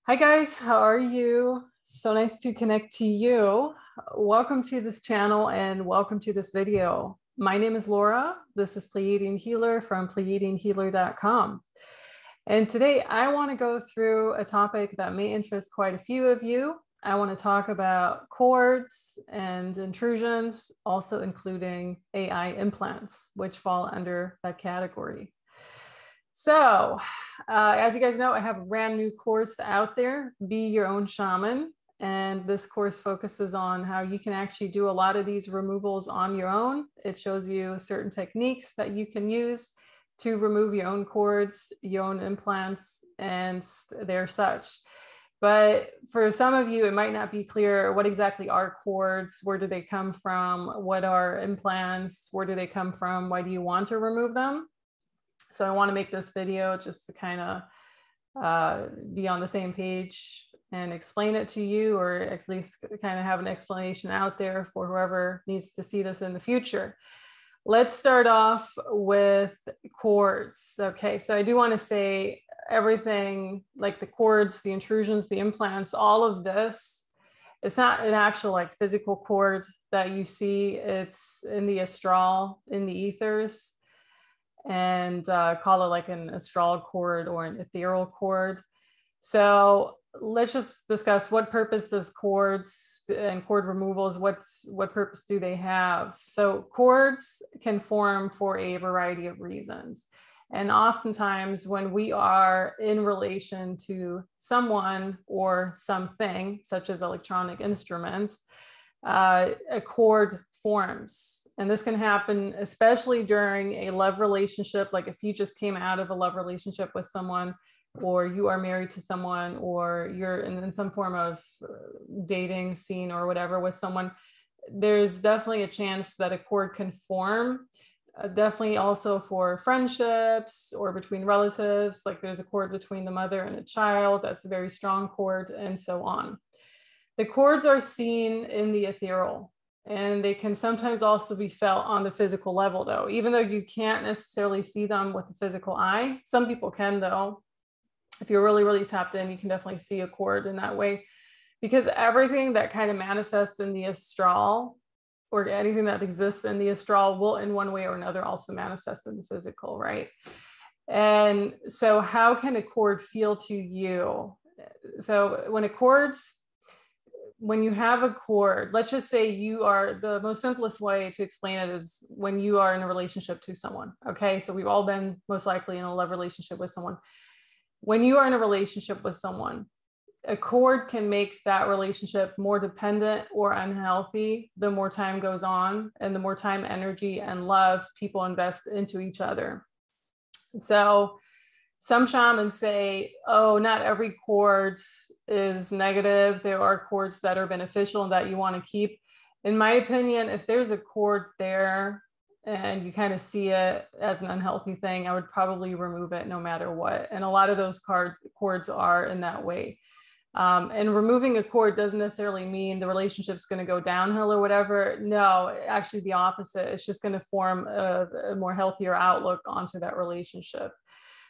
Hi guys, how are you? So nice to connect to you. Welcome to this channel and welcome to this video. My name is Laura. This is Pleiadian Healer from PleiadianHealer.com. And today I want to go through a topic that may interest quite a few of you. I want to talk about cords and intrusions, also including AI implants, which fall under that category. So, as you guys know, I have a brand new course out there, Be Your Own Shaman. And this course focuses on how you can actually do a lot of these removals on your own. It shows you certain techniques that you can use to remove your own cords, your own implants, and their such. But for some of you, it might not be clear what exactly are cords, where do they come from, what are implants, where do they come from, why do you want to remove them? So I want to make this video just to kind of be on the same page and explain it to you, or at least kind of have an explanation out there for whoever needs to see this in the future. Let's start off with cords. Okay, so I do want to say everything like the cords, the intrusions, the implants, all of this, it's not an actual like physical cord that you see. It's in the astral, in the ethers, and call it like an astral cord or an ethereal cord. So let's just discuss what purpose does cords and cord removals, what purpose do they have? So cords can form for a variety of reasons. And oftentimes when we are in relation to someone or something, such as electronic instruments, a cord forms. And this can happen especially during a love relationship. Like if you just came out of a love relationship with someone, or you are married to someone, or you're in some form of dating scene or whatever with someone, there's definitely a chance that a cord can form. Definitely also for friendships or between relatives, like there's a cord between the mother and a child, that's a very strong cord, and so on. The cords are seen in the ethereal, and they can sometimes also be felt on the physical level, though, even though you can't necessarily see them with the physical eye. Some people can, though. If you're really, really tapped in, you can definitely see a cord in that way, because everything that kind of manifests in the astral, or anything that exists in the astral, will in one way or another also manifest in the physical, right? And so how can a cord feel to you? So when you have a cord, let's just say you are, the most simplest way to explain it is when you are in a relationship to someone. Okay, so we've all been most likely in a love relationship with someone. When you are in a relationship with someone, a cord can make that relationship more dependent or unhealthy the more time goes on, and the more time, energy, and love people invest into each other. So some shamans say, oh, not every cord is negative. There are cords that are beneficial and that you want to keep. In my opinion, if there's a cord there and you kind of see it as an unhealthy thing, I would probably remove it no matter what. And a lot of those cords are in that way. And removing a cord doesn't necessarily mean the relationship's going to go downhill or whatever. No, actually the opposite. It's just going to form a more healthier outlook onto that relationship.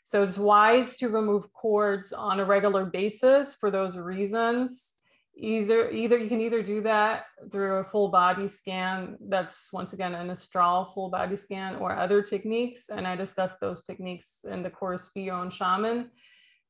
So it's wise to remove cords on a regular basis for those reasons. Either you can either do that through a full body scan, that's once again an astral full body scan, or other techniques. And I discussed those techniques in the course Be Your Own Shaman.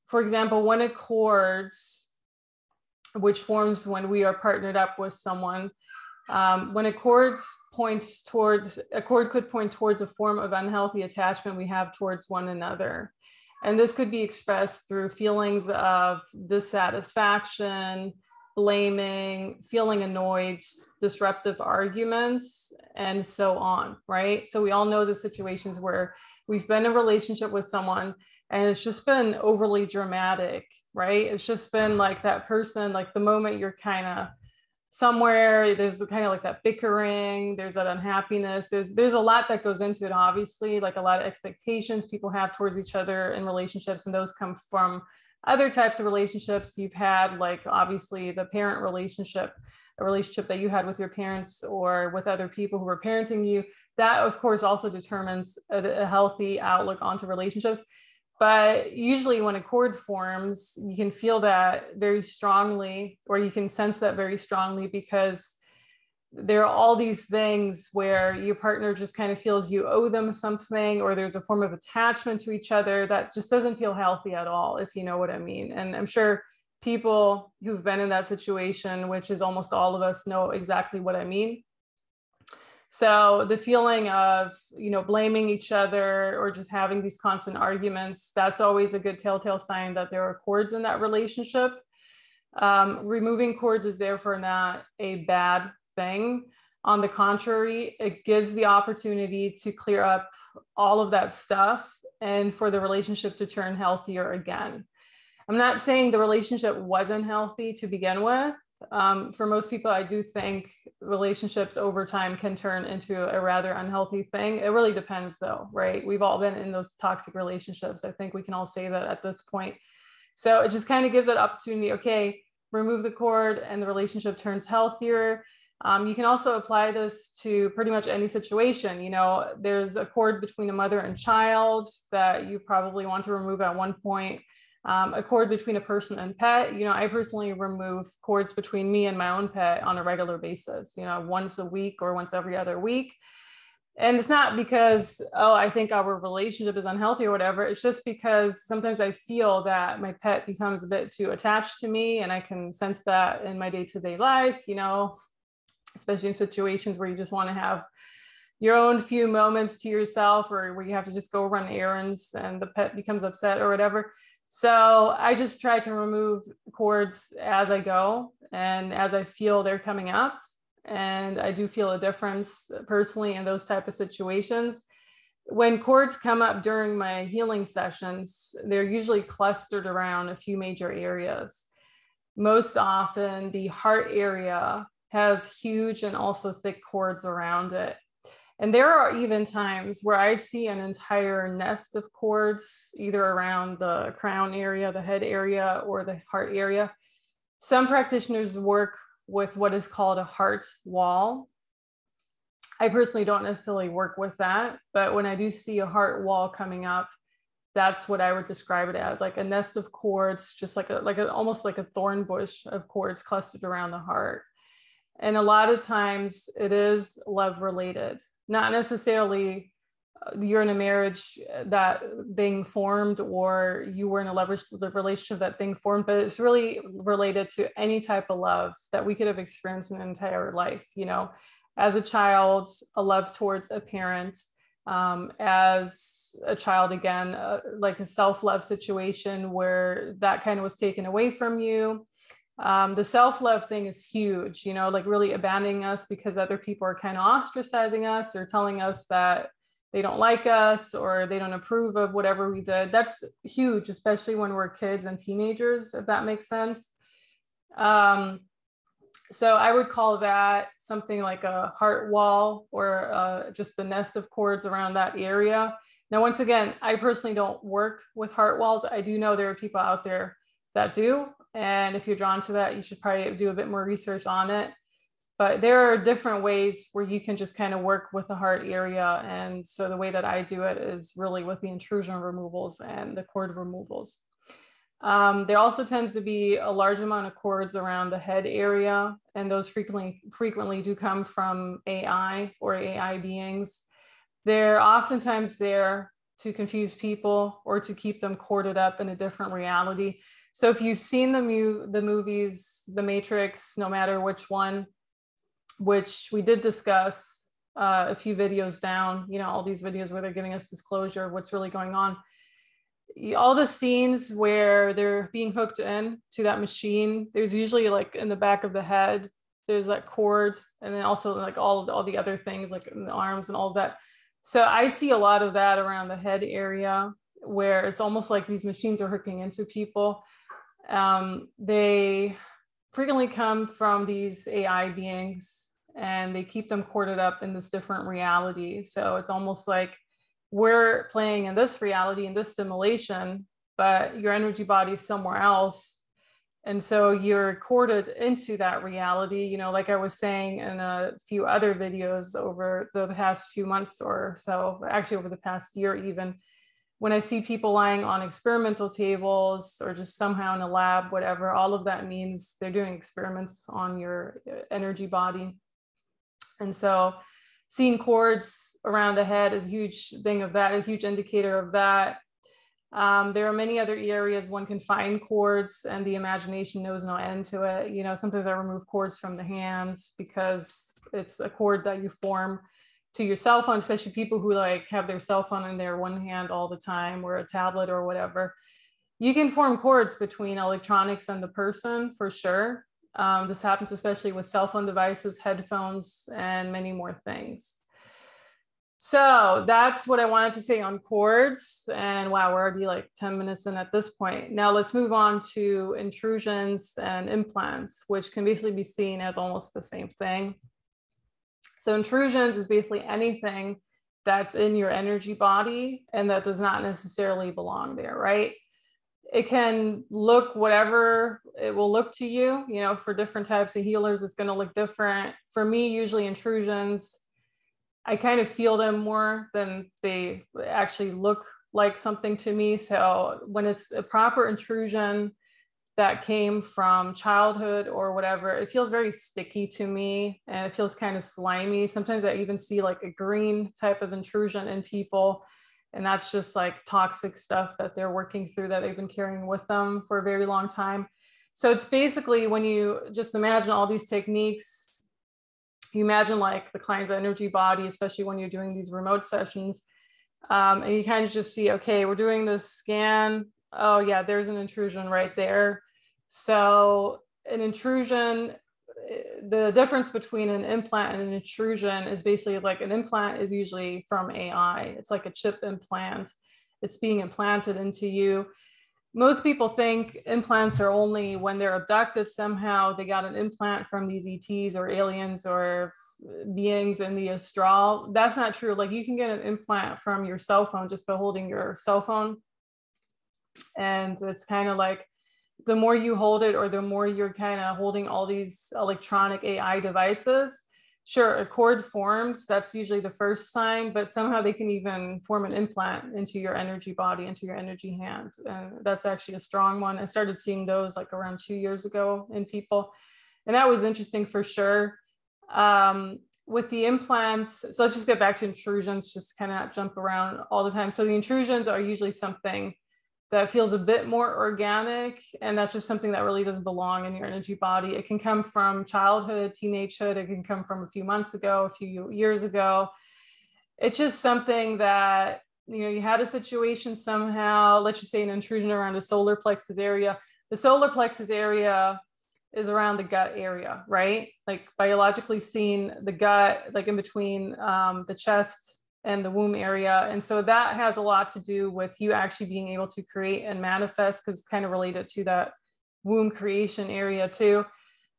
For example, when a cord, which forms when we are partnered up with someone, when a cord could point towards a form of unhealthy attachment we have towards one another. And this could be expressed through feelings of dissatisfaction, blaming, feeling annoyed, disruptive arguments, and so on, right? So we all know the situations where we've been in a relationship with someone and it's just been overly dramatic, right? It's just been like that person, like the moment you're kind of somewhere, there's the kind of like that bickering, there's that unhappiness, there's a lot that goes into it, obviously, like a lot of expectations people have towards each other in relationships, and those come from other types of relationships you've had, like obviously the parent relationship, a relationship that you had with your parents or with other people who were parenting you. That of course also determines a healthy outlook onto relationships. But usually when a cord forms, you can feel that very strongly, or you can sense that very strongly, because there are all these things where your partner just kind of feels you owe them something, or there's a form of attachment to each other that just doesn't feel healthy at all, if you know what I mean. And I'm sure people who've been in that situation, which is almost all of us, know exactly what I mean. So the feeling of, blaming each other or just having these constant arguments, that's always a good telltale sign that there are cords in that relationship. Removing cords is therefore not a bad thing. On the contrary, it gives the opportunity to clear up all of that stuff and for the relationship to turn healthier again. I'm not saying the relationship wasn't healthy to begin with. For most people, I do think relationships over time can turn into a rather unhealthy thing. It really depends though, right? We've all been in those toxic relationships. I think we can all say that at this point. So it just kind of gives that opportunity, okay, remove the cord and the relationship turns healthier. You can also apply this to pretty much any situation. There's a cord between a mother and child that you probably want to remove at one point. A cord between a person and pet. I personally remove cords between me and my own pet on a regular basis, once a week or once every other week. And it's not because, I think our relationship is unhealthy or whatever. It's just because sometimes I feel that my pet becomes a bit too attached to me, and I can sense that in my day-to-day life, especially in situations where you just want to have your own few moments to yourself, or where you have to just go run errands and the pet becomes upset or whatever. So I just try to remove cords as I go and as I feel they're coming up. And I do feel a difference personally in those type of situations. When cords come up during my healing sessions, they're usually clustered around a few major areas. Most often, the heart area has huge and also thick cords around it. And there are even times where I see an entire nest of cords, either around the crown area, the head area, or the heart area. Some practitioners work with what is called a heart wall. I personally don't necessarily work with that, but when I do see a heart wall coming up, that's what I would describe it as, like a nest of cords, just almost like a thorn bush of cords clustered around the heart. And a lot of times it is love related, not necessarily you're in a marriage that thing formed, or you were in a love relationship that thing formed, but it's really related to any type of love that we could have experienced in an entire life. As a child, a love towards a parent, as a child, again, like a self-love situation where that kind of was taken away from you. The self-love thing is huge, like really abandoning us because other people are kind of ostracizing us or telling us that they don't like us or they don't approve of whatever we did. That's huge, especially when we're kids and teenagers, if that makes sense. So I would call that something like a heart wall, or just the nest of cords around that area. Now, once again, I personally don't work with heart walls. I do know there are people out there that do. And if you're drawn to that, you should probably do a bit more research on it. But there are different ways where you can just kind of work with the heart area. And so the way that I do it is really with the intrusion removals and the cord removals. There also tends to be a large amount of cords around the head area, and those frequently do come from AI or AI beings. They're oftentimes there to confuse people or to keep them corded up in a different reality. So if you've seen the movies, The Matrix, no matter which one, which we did discuss a few videos down, all these videos where they're giving us disclosure of what's really going on. All the scenes where they're being hooked in to that machine, there's usually like in the back of the head, there's that cord, and then also like all the other things like in the arms and all of that. So I see a lot of that around the head area where it's almost like these machines are hooking into people. They frequently come from these AI beings, and they keep them corded up in this different reality. So it's almost like we're playing in this reality, in this simulation, but your energy body is somewhere else. And so you're corded into that reality, like I was saying in a few other videos over the past few months or so, actually over the past year even. when I see people lying on experimental tables or just somehow in a lab, whatever, all of that means they're doing experiments on your energy body. And so seeing cords around the head is a huge thing of that, a huge indicator of that. There are many other areas one can find cords, and the imagination knows no end to it. You know, sometimes I remove cords from the hands because it's a cord that you form to your cell phone, especially people who like have their cell phone in their one hand all the time, or a tablet or whatever. You can form cords between electronics and the person for sure. This happens especially with cell phone devices, headphones, and many more things. So that's what I wanted to say on cords. And wow, we're already like 10 minutes in at this point. Now let's move on to intrusions and implants, which can basically be seen as almost the same thing. So intrusions is basically anything that's in your energy body and that does not necessarily belong there, right? It can look whatever it will look to you, you know, for different types of healers, it's going to look different. For me, usually intrusions, I kind of feel them more than they actually look like something to me. So when it's a proper intrusion that came from childhood or whatever, it feels very sticky to me and it feels kind of slimy. Sometimes I even see like a green type of intrusion in people. And that's just like toxic stuff that they're working through that they've been carrying with them for a very long time. So it's basically when you just imagine all these techniques, you imagine like the client's energy body, especially when you're doing these remote sessions. And you kind of just see, okay, we're doing this scan. Oh yeah, there's an intrusion right there. So an intrusion, the difference between an implant and an intrusion is basically like an implant is usually from AI. It's like a chip implant. It's being implanted into you. Most people think implants are only when they're abducted somehow, they got an implant from these ETs or aliens or beings in the astral. That's not true. Like you can get an implant from your cell phone just by holding your cell phone. And it's kind of like the more you hold it or the more you're kind of holding all these electronic AI devices, sure, a cord forms, that's usually the first sign, but somehow they can even form an implant into your energy body, into your energy hand. And that's actually a strong one. I started seeing those like around 2 years ago in people. And that was interesting for sure. With the implants, so let's just get back to intrusions, just kind of jump around all the time. So the intrusions are usually something that feels a bit more organic, and that's just something that really doesn't belong in your energy body. It can come from childhood, teenagehood, it can come from a few months ago, a few years ago. It's just something that, you know, you had a situation somehow, let's just say an intrusion around the solar plexus area. The solar plexus area is around the gut area, right? Like biologically seen, the gut, like in between the chest and the womb area. And so that has a lot to do with you actually being able to create and manifest, because it's kind of related to that womb creation area too.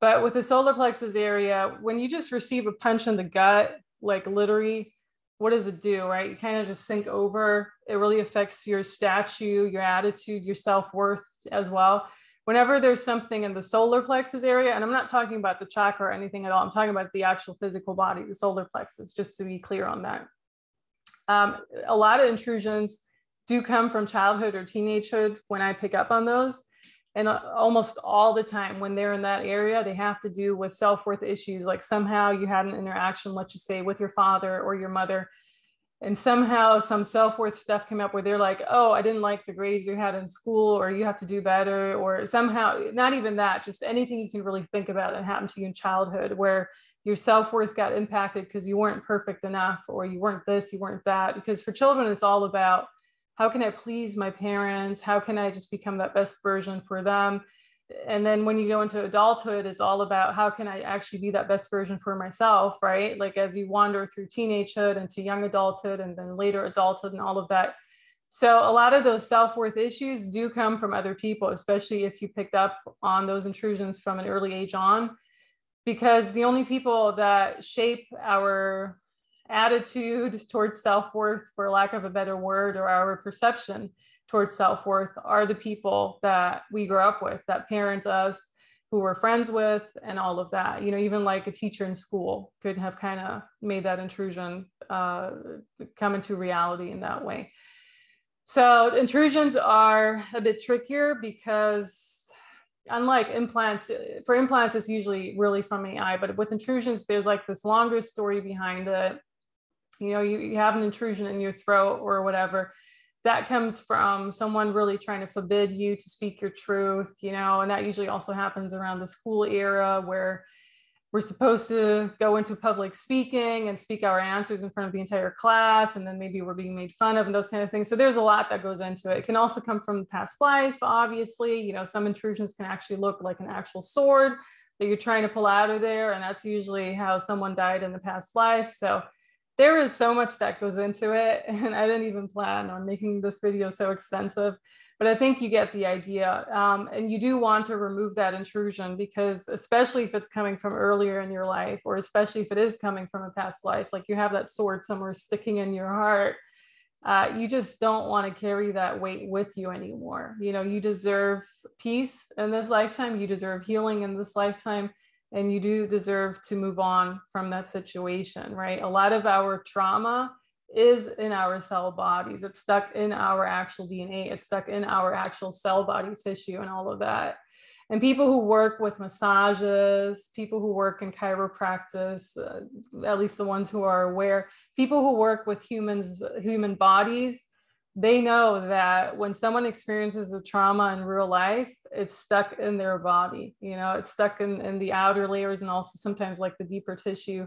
But with the solar plexus area, when you just receive a punch in the gut, like literally, what does it do, right? You kind of just sink over. It really affects your statue, your attitude, your self-worth as well. Whenever there's something in the solar plexus area, and I'm not talking about the chakra or anything at all, I'm talking about the actual physical body, the solar plexus, just to be clear on that. A lot of intrusions do come from childhood or teenagehood when I pick up on those. And almost all the time when they're in that area, they have to do with self-worth issues. Like somehow you had an interaction, let's just say with your father or your mother, and somehow some self-worth stuff came up where they're like, oh, I didn't like the grades you had in school, or you have to do better, or somehow, not even that, just anything you can really think about that happened to you in childhood where your self-worth got impacted because you weren't perfect enough, or you weren't this, you weren't that. Because for children, it's all about, how can I please my parents? How can I just become that best version for them? And then when you go into adulthood, it's all about, how can I actually be that best version for myself, right? Like as you wander through teenagehood into young adulthood and then later adulthood and all of that. So a lot of those self-worth issues do come from other people, especially if you picked up on those intrusions from an early age on, because the only people that shape our attitude towards self-worth, for lack of a better word, or our perception towards self-worth, are the people that we grew up with, that parent us, who we're friends with, and all of that. You know, even like a teacher in school could have kind of made that intrusion come into reality in that way. So intrusions are a bit trickier because unlike implants, for implants, it's usually really from AI, but with intrusions, there's like this longer story behind it. You know, you have an intrusion in your throat or whatever. That comes from someone really trying to forbid you to speak your truth, you know, and that usually also happens around the school era where we're supposed to go into public speaking and speak our answers in front of the entire class, and then maybe we're being made fun of and those kind of things. So there's a lot that goes into it. It can also come from past life, obviously. You know, some intrusions can actually look like an actual sword that you're trying to pull out of there, and that's usually how someone died in the past life. So there is so much that goes into it, and I didn't even plan on making this video so extensive, but I think you get the idea. And you do want to remove that intrusion because especially if it's coming from earlier in your life, or especially if it is coming from a past life, like you have that sword somewhere sticking in your heart, you just don't want to carry that weight with you anymore. You know, you deserve peace in this lifetime, you deserve healing in this lifetime, and you do deserve to move on from that situation, right? A lot of our trauma is in our cell bodies. It's stuck in our actual DNA. It's stuck in our actual cell body tissue and all of that. And people who work with massages, people who work in chiropractic, at least the ones who are aware, people who work with human bodies, they know that when someone experiences a trauma in real life, it's stuck in their body. You know, it's stuck in the outer layers and also sometimes like the deeper tissue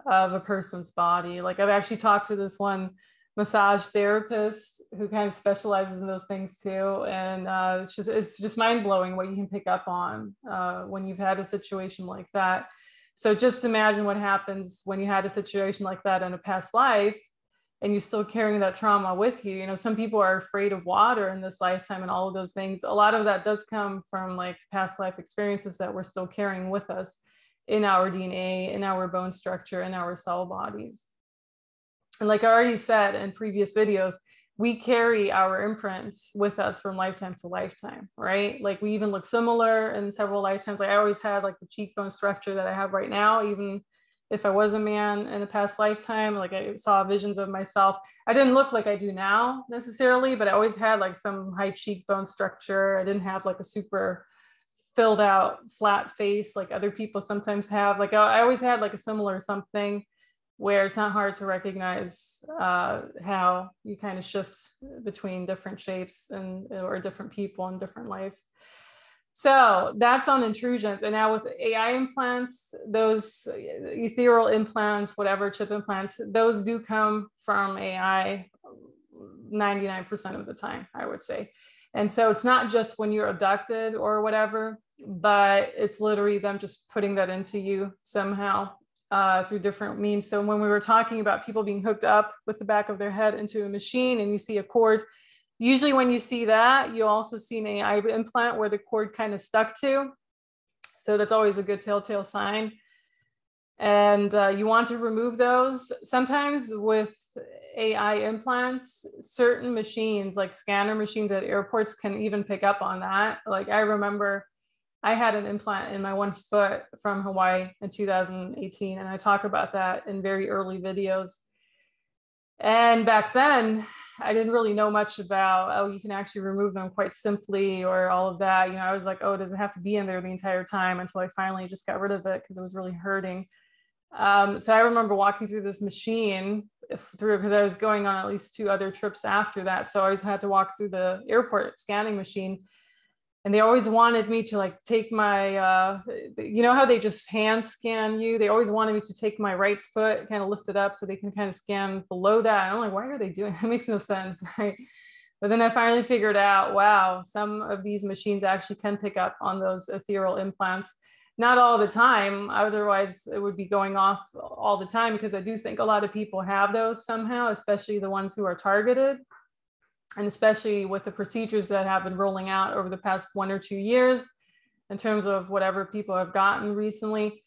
of a person's body. Like I've actually talked to this one massage therapist who kind of specializes in those things too. And it's just mind blowing what you can pick up on when you've had a situation like that. So just imagine what happens when you had a situation like that in a past life and you're still carrying that trauma with you. You know, some people are afraid of water in this lifetime and all of those things. A lot of that does come from like past life experiences that we're still carrying with us in our DNA, in our bone structure, in our cell bodies. And like I already said in previous videos, we carry our imprints with us from lifetime to lifetime, right? Like we even look similar in several lifetimes. Like I always had like the cheekbone structure that I have right now, even if I was a man in a past lifetime. Like I saw visions of myself. I didn't look like I do now necessarily, but I always had like some high cheekbone structure. I didn't have like a super filled out flat face like other people sometimes have. Like I always had like a similar something where it's not hard to recognize how you kind of shift between different shapes and or different people and different lives. So that's on intrusions. And now with AI implants, those ethereal implants, whatever chip implants, those do come from AI 99% of the time, I would say. And so it's not just when you're abducted or whatever, but it's literally them just putting that into you somehow through different means. So when we were talking about people being hooked up with the back of their head into a machine and you see a cord, usually when you see that, you also see an AI implant where the cord kind of stuck to. So that's always a good telltale sign. And you want to remove those. Sometimes with AI implants, certain machines like scanner machines at airports can even pick up on that. Like I remember I had an implant in my one foot from Hawaii in 2018, and I talk about that in very early videos. And back then, I didn't really know much about, oh, you can actually remove them quite simply or all of that. You know, I was like, oh, does it have to be in there the entire time, until I finally just got rid of it because it was really hurting. So I remember walking through this machine because I was going on at least 2 other trips after that. So I always had to walk through the airport scanning machine. And they always wanted me to like take my, you know how they just hand scan you? They always wanted me to take my right foot, kind of lift it up so they can kind of scan below that. And I'm like, why are they doing that? It makes no sense, right? But then I finally figured out, wow, some of these machines actually can pick up on those ethereal implants. Not all the time, otherwise it would be going off all the time, because I do think a lot of people have those somehow, especially the ones who are targeted. And especially with the procedures that have been rolling out over the past 1 or 2 years in terms of whatever people have gotten recently.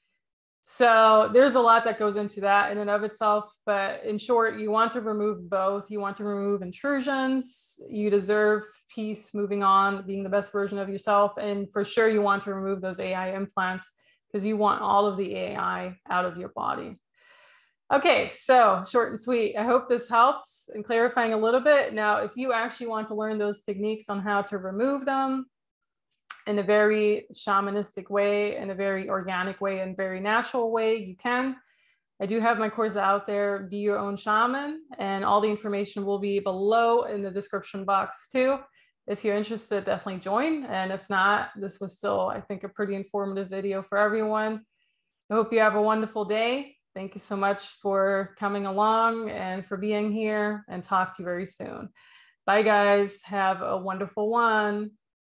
So there's a lot that goes into that in and of itself. But in short, you want to remove both. You want to remove intrusions. You deserve peace, moving on, being the best version of yourself. And for sure, you want to remove those AI implants because you want all of the AI out of your body. Okay, so short and sweet. I hope this helps in clarifying a little bit. Now, if you actually want to learn those techniques on how to remove them in a very shamanistic way, in a very organic way, and very natural way, you can. I do have my course out there, Be Your Own Shaman, and all the information will be below in the description box too. If you're interested, definitely join. And if not, this was still, I think, a pretty informative video for everyone. I hope you have a wonderful day. Thank you so much for coming along and for being here, and talk to you very soon. Bye, guys. Have a wonderful one.